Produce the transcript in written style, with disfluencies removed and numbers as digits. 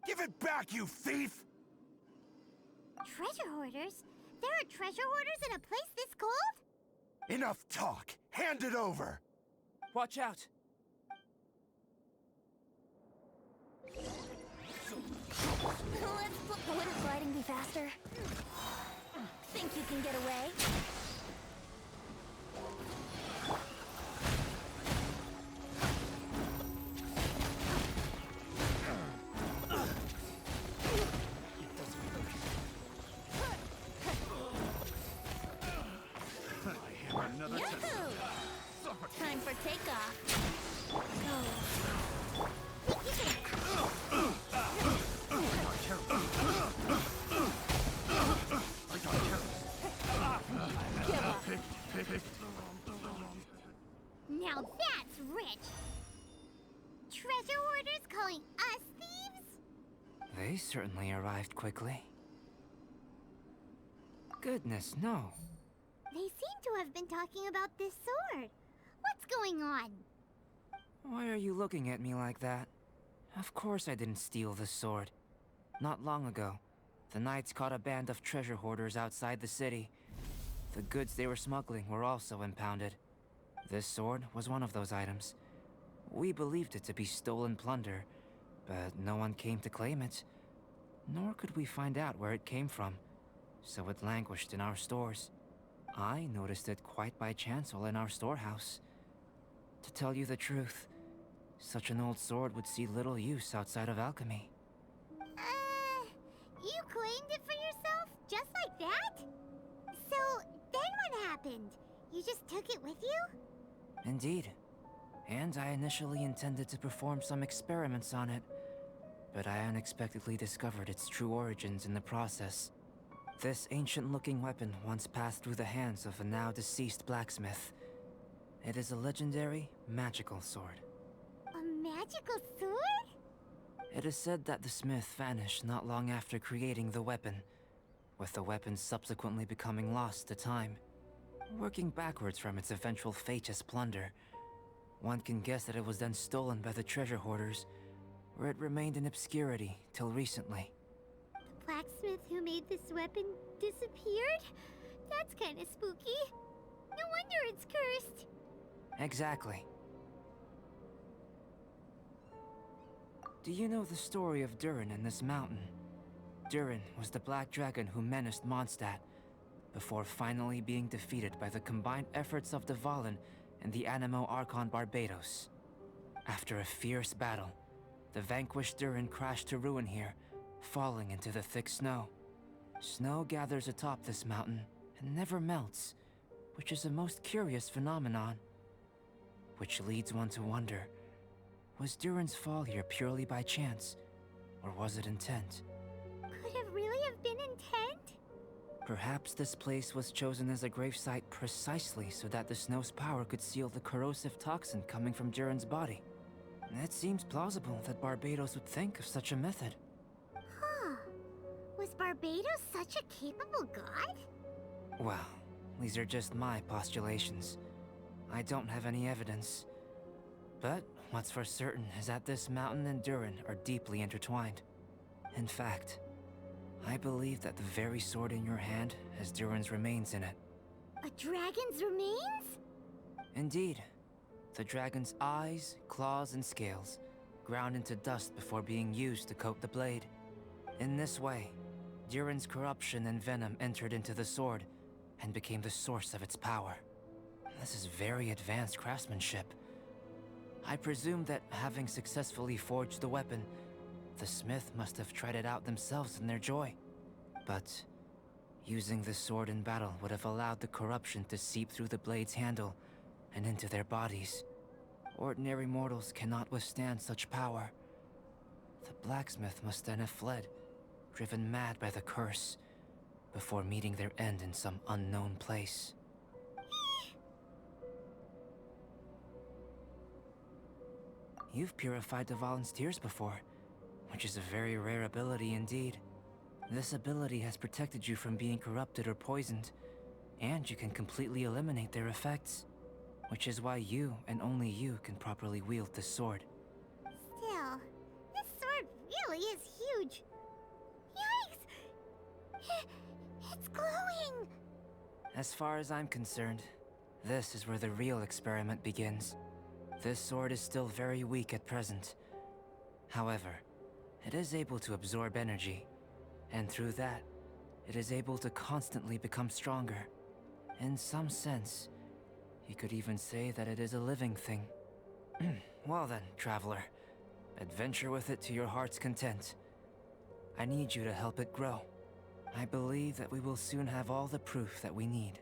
Give it back, you thief! Treasure hoarders? There are treasure hoarders in a place this cold? Enough talk! Hand it over! Watch out! Wouldn't gliding be faster? Think you can get away? Another Time for takeoff. Go. Now that's rich! Treasure hoarders calling us thieves? They certainly arrived quickly. Goodness, no. They seem to have been talking about this sword. What's going on? Why are you looking at me like that? Of course I didn't steal this sword. Not long ago, the knights caught a band of treasure hoarders outside the city. The goods they were smuggling were also impounded. This sword was one of those items. We believed it to be stolen plunder, but no one came to claim it. Nor could we find out where it came from, so it languished in our stores. I noticed it quite by chance while in our storehouse. To tell you the truth, such an old sword would see little use outside of alchemy. You claimed it for yourself? Just like that? So, then what happened? You just took it with you? Indeed. And I initially intended to perform some experiments on it, but I unexpectedly discovered its true origins in the process. This ancient-looking weapon once passed through the hands of a now-deceased blacksmith. It is a legendary, magical sword. A magical sword? It is said that the smith vanished not long after creating the weapon, with the weapon subsequently becoming lost to time. Working backwards from its eventual fate as plunder, one can guess that it was then stolen by the treasure hoarders, where it remained in obscurity till recently. The blacksmith who made this weapon disappeared? That's kinda spooky. No wonder it's cursed. Exactly. Do you know the story of Durin and this mountain? Durin was the black dragon who menaced Mondstadt, before finally being defeated by the combined efforts of Dvalin and the Animo Archon Barbados. After a fierce battle, the vanquished Durin crashed to ruin here, falling into the thick snow. Snow gathers atop this mountain and never melts, which is a most curious phenomenon. Which leads one to wonder, was Durin's fall here purely by chance, or was it intent? Could it really have been intent? Perhaps this place was chosen as a gravesite precisely so that the snow's power could seal the corrosive toxin coming from Durin's body. It seems plausible that Barbados would think of such a method. Huh. Was Barbados such a capable god? Well, these are just my postulations. I don't have any evidence. But what's for certain is that this mountain and Durin are deeply intertwined. In fact, I believe that the very sword in your hand has Durin's remains in it. A dragon's remains? Indeed. The dragon's eyes, claws, and scales ground into dust before being used to coat the blade. In this way, Durin's corruption and venom entered into the sword and became the source of its power. This is very advanced craftsmanship. I presume that having successfully forged the weapon, the smith must have tried it out themselves in their joy. But using the sword in battle would have allowed the corruption to seep through the blade's handle and into their bodies. Ordinary mortals cannot withstand such power. The blacksmith must then have fled, driven mad by the curse, before meeting their end in some unknown place. You've purified Dvalin's tears before, which is a very rare ability indeed. This ability has protected you from being corrupted or poisoned, and you can completely eliminate their effects, which is why you and only you can properly wield this sword. Still, this sword really is huge. Yikes! It's glowing! As far as I'm concerned, this is where the real experiment begins. This sword is still very weak at present. However, it is able to absorb energy, and through that, it is able to constantly become stronger. In some sense, you could even say that it is a living thing. Well then, traveler, adventure with it to your heart's content. I need you to help it grow. I believe that we will soon have all the proof that we need.